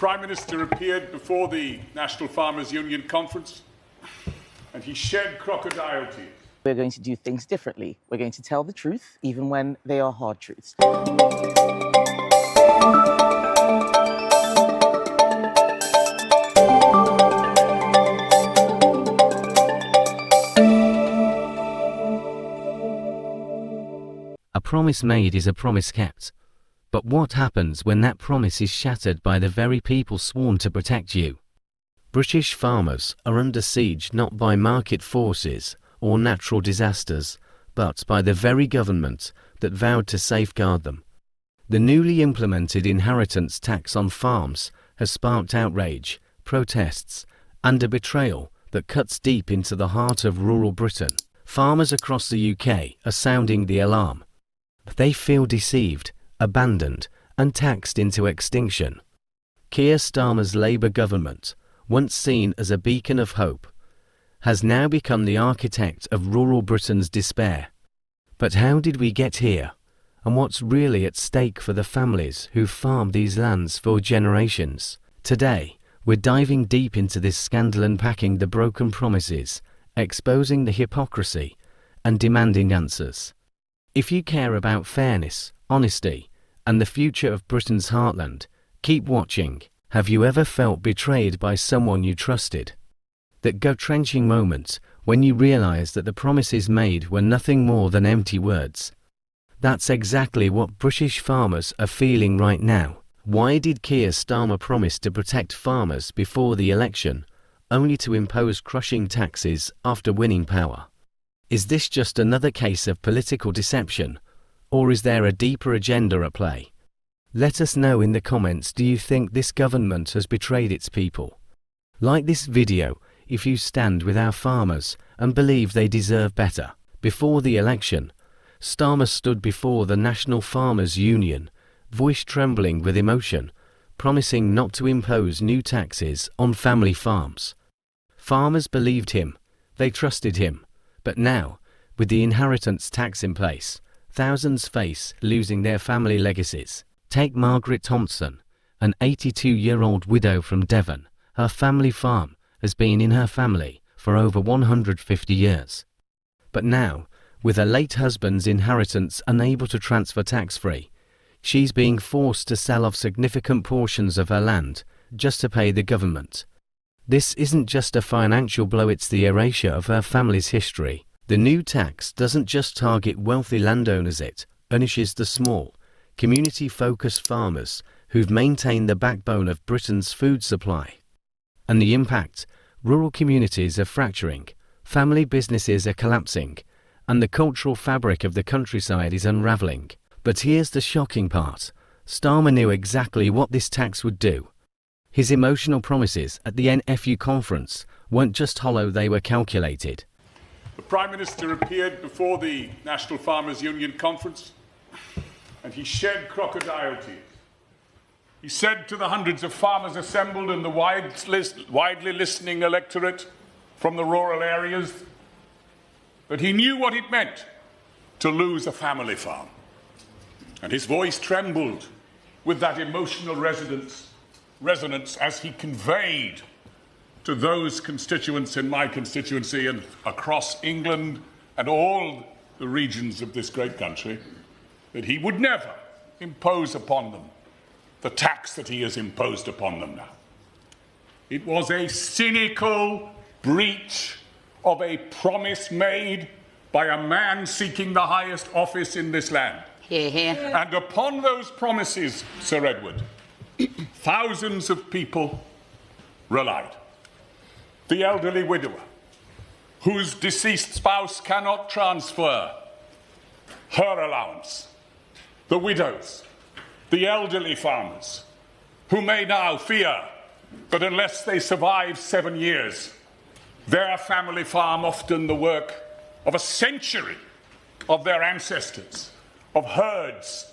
Prime Minister appeared before the National Farmers Union Conference and he shed crocodile tears. We're going to do things differently. We're going to tell the truth, even when they are hard truths. A promise made is a promise kept. But what happens when that promise is shattered by the very people sworn to protect you? British farmers are under siege not by market forces or natural disasters, but by the very government that vowed to safeguard them. The newly implemented inheritance tax on farms has sparked outrage, protests, and a betrayal that cuts deep into the heart of rural Britain. Farmers across the UK are sounding the alarm. They feel deceived, abandoned, and taxed into extinction. Keir Starmer's Labour government, once seen as a beacon of hope, has now become the architect of rural Britain's despair. But how did we get here? And what's really at stake for the families who've farmed these lands for generations? Today, we're diving deep into this scandal, unpacking the broken promises, exposing the hypocrisy, and demanding answers. If you care about fairness, honesty, and the future of Britain's heartland, keep watching. Have you ever felt betrayed by someone you trusted? That gut-wrenching moment when you realize that the promises made were nothing more than empty words. That's exactly what British farmers are feeling right now. Why did Keir Starmer promise to protect farmers before the election, only to impose crushing taxes after winning power? Is this just another case of political deception, or is there a deeper agenda at play? Let us know in the comments, do you think this government has betrayed its people? Like this video if you stand with our farmers and believe they deserve better. Before the election, Starmer stood before the National Farmers Union, voice trembling with emotion, promising not to impose new taxes on family farms. Farmers believed him, they trusted him, but now, with the inheritance tax in place, thousands face losing their family legacies. Take Margaret Thompson, an 82-year-old widow from Devon. Her family farm has been in her family for over 150 years. But now, with her late husband's inheritance unable to transfer tax-free, she's being forced to sell off significant portions of her land just to pay the government. This isn't just a financial blow, it's the erasure of her family's history. The new tax doesn't just target wealthy landowners, it punishes the small, community-focused farmers who've maintained the backbone of Britain's food supply. And the impact? Rural communities are fracturing, family businesses are collapsing, and the cultural fabric of the countryside is unravelling. But here's the shocking part. Starmer knew exactly what this tax would do. His emotional promises at the NFU conference weren't just hollow, they were calculated. The Prime Minister appeared before the National Farmers Union Conference and he shed crocodile tears. He said to the hundreds of farmers assembled in the widely listening electorate from the rural areas that he knew what it meant to lose a family farm. And his voice trembled with that emotional resonance as he conveyed to those constituents in my constituency and across England and all the regions of this great country that he would never impose upon them the tax that he has imposed upon them now. It was a cynical breach of a promise made by a man seeking the highest office in this land. Hear, hear. And upon those promises, Sir Edward, thousands of people relied. The elderly widower, whose deceased spouse cannot transfer her allowance. The widows, the elderly farmers, who may now fear that unless they survive 7 years, their family farm, often the work of a century of their ancestors, of herds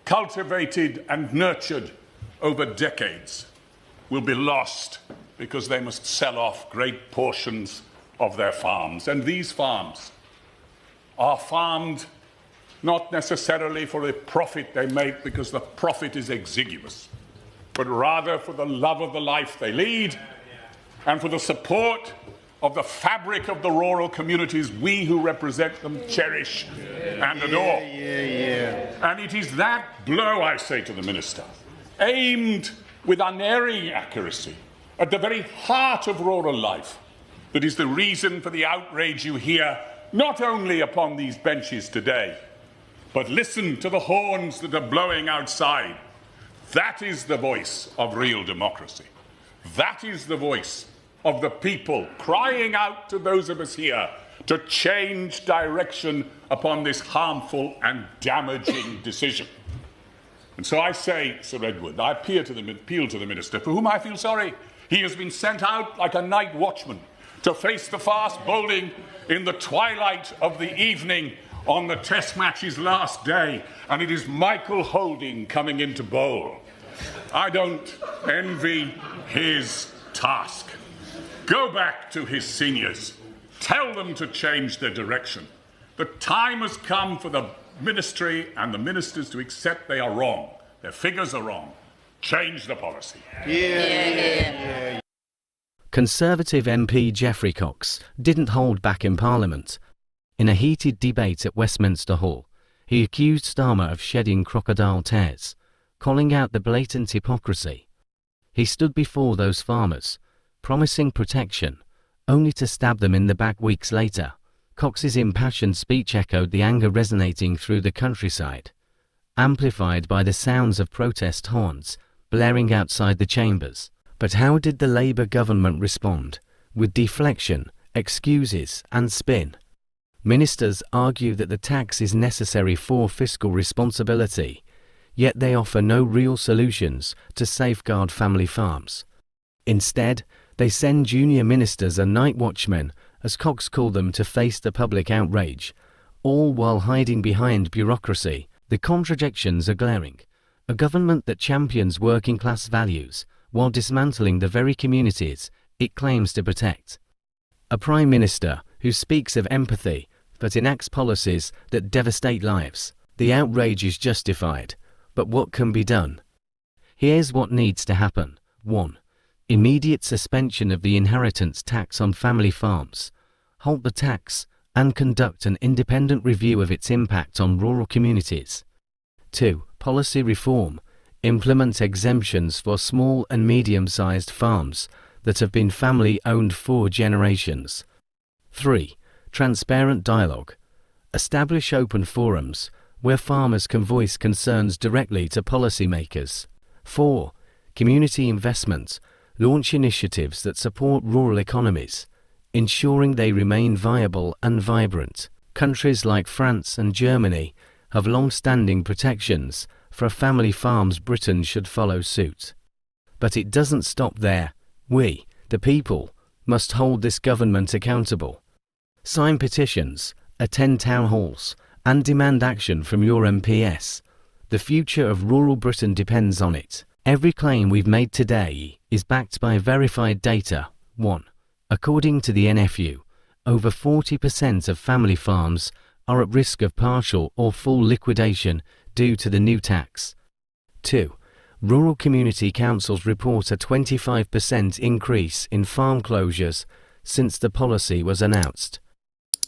cultivated and nurtured over decades, will be lost because they must sell off great portions of their farms. And these farms are farmed not necessarily for the profit they make, because the profit is exiguous, but rather for the love of the life they lead and for the support of the fabric of the rural communities we who represent them cherish and adore. And it is that blow, I say to the Minister, aimed with unerring accuracy at the very heart of rural life, that is the reason for the outrage you hear not only upon these benches today, but listen to the horns that are blowing outside. That is the voice of real democracy. That is the voice of the people crying out to those of us here to change direction upon this harmful and damaging decision. And so I say, Sir Edward, I appeal to the Minister, for whom I feel sorry. He has been sent out like a night watchman to face the fast bowling in the twilight of the evening on the Test match's last day, and it is Michael Holding coming in to bowl. I don't envy his task. Go back to his seniors. Tell them to change their direction. The time has come for the ministry and the ministers to accept they are wrong. Their figures are wrong. Change the policy. Conservative MP Geoffrey didn't hold back in Parliament. In a heated debate at Westminster Hall, he accused Starmer of shedding crocodile tears, calling out the blatant hypocrisy. He stood before those farmers, promising protection, only to stab them in the back weeks later. Cox's impassioned speech echoed the anger resonating through the countryside, amplified by the sounds of protest horns blaring outside the chambers. But how did the Labour government respond? With deflection, excuses and spin. Ministers argue that the tax is necessary for fiscal responsibility, yet they offer no real solutions to safeguard family farms. Instead, they send junior ministers and night watchmen, as Cox called them, to face the public outrage, all while hiding behind bureaucracy. The contradictions are glaring. A government that champions working-class values while dismantling the very communities it claims to protect. A Prime Minister who speaks of empathy but enacts policies that devastate lives. The outrage is justified, but what can be done? Here's what needs to happen. 1. Immediate suspension of the inheritance tax on family farms. Halt the tax and conduct an independent review of its impact on rural communities. 2. Policy reform. Implement exemptions for small and medium-sized farms that have been family-owned for generations. 3. Transparent dialogue. Establish open forums where farmers can voice concerns directly to policymakers. 4. Community investment. Launch initiatives that support rural economies, ensuring they remain viable and vibrant. Countries like France and Germany have long-standing protections for family farms. Britain should follow suit. But it doesn't stop there. We, the people, must hold this government accountable. Sign petitions, attend town halls, and demand action from your MPs. The future of rural Britain depends on it. Every claim we've made today is backed by verified data. 1. According to the NFU, over 40% of family farms are at risk of partial or full liquidation due to the new tax. 2. Rural community councils report a 25% increase in farm closures since the policy was announced.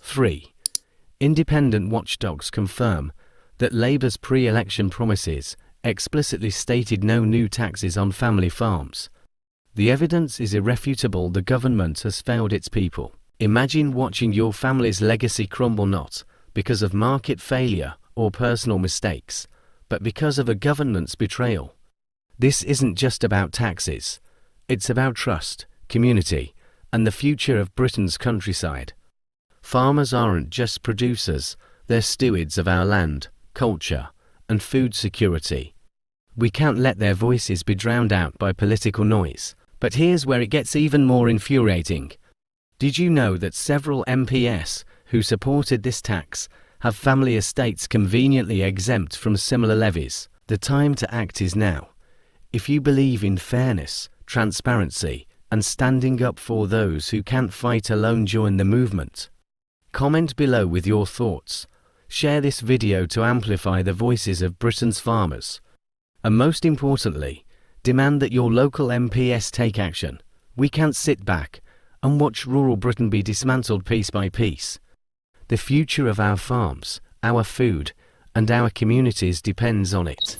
3. Independent watchdogs confirm that Labour's pre-election promises explicitly stated no new taxes on family farms. The evidence is irrefutable. The government has failed its people. Imagine watching your family's legacy crumble, not because of market failure or personal mistakes, but because of a government's betrayal. This isn't just about taxes. It's about trust, community, and the future of Britain's countryside. Farmers aren't just producers, they're stewards of our land, culture, and food security. We can't let their voices be drowned out by political noise. But here's where it gets even more infuriating. Did you know that several MPs who supported this tax have family estates conveniently exempt from similar levies? The time to act is now. If you believe in fairness, transparency, and standing up for those who can't fight alone, join the movement. Comment below with your thoughts. Share this video to amplify the voices of Britain's farmers. And most importantly, Demand that your local MPs take action. We can't sit back and watch rural Britain be dismantled piece by piece. The future of our farms, our food, and our communities depends on it.